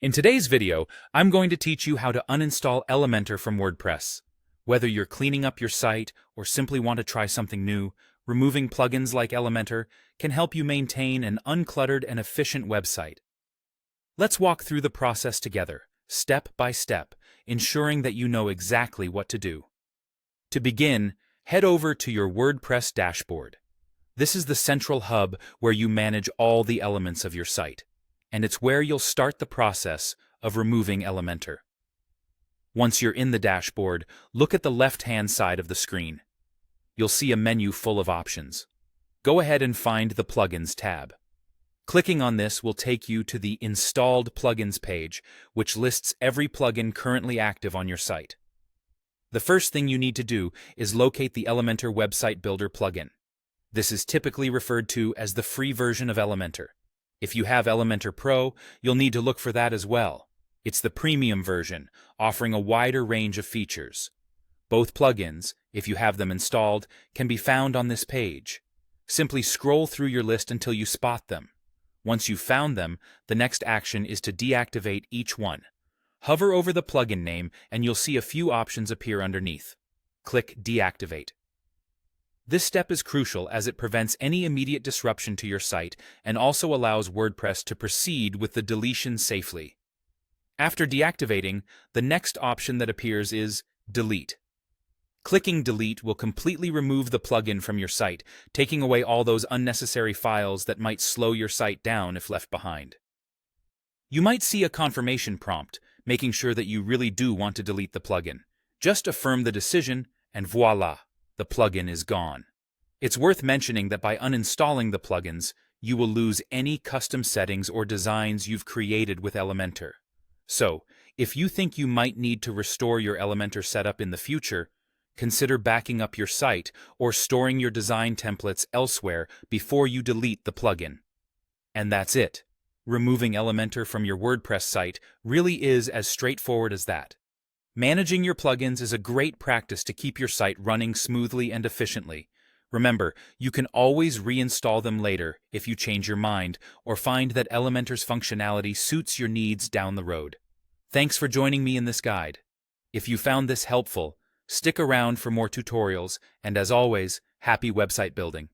In today's video, I'm going to teach you how to uninstall Elementor from WordPress. Whether you're cleaning up your site or simply want to try something new, removing plugins like Elementor can help you maintain an uncluttered and efficient website. Let's walk through the process together, step by step, ensuring that you know exactly what to do. To begin, head over to your WordPress dashboard. This is the central hub where you manage all the elements of your site, and it's where you'll start the process of removing Elementor. Once you're in the dashboard, look at the left-hand side of the screen. You'll see a menu full of options. Go ahead and find the Plugins tab. Clicking on this will take you to the Installed Plugins page, which lists every plugin currently active on your site. The first thing you need to do is locate the Elementor Website Builder plugin. This is typically referred to as the free version of Elementor. If you have Elementor Pro, you'll need to look for that as well. It's the premium version, offering a wider range of features. Both plugins, if you have them installed, can be found on this page. Simply scroll through your list until you spot them. Once you've found them, the next action is to deactivate each one. Hover over the plugin name and you'll see a few options appear underneath. Click Deactivate. This step is crucial as it prevents any immediate disruption to your site and also allows WordPress to proceed with the deletion safely. After deactivating, the next option that appears is Delete. Clicking Delete will completely remove the plugin from your site, taking away all those unnecessary files that might slow your site down if left behind. You might see a confirmation prompt, making sure that you really do want to delete the plugin. Just affirm the decision, and voila, the plugin is gone. It's worth mentioning that by uninstalling the plugins, you will lose any custom settings or designs you've created with Elementor. So, if you think you might need to restore your Elementor setup in the future, consider backing up your site or storing your design templates elsewhere before you delete the plugin. And that's it. Removing Elementor from your WordPress site really is as straightforward as that. Managing your plugins is a great practice to keep your site running smoothly and efficiently. Remember, you can always reinstall them later if you change your mind or find that Elementor's functionality suits your needs down the road. Thanks for joining me in this guide. If you found this helpful, stick around for more tutorials, and as always, happy website building.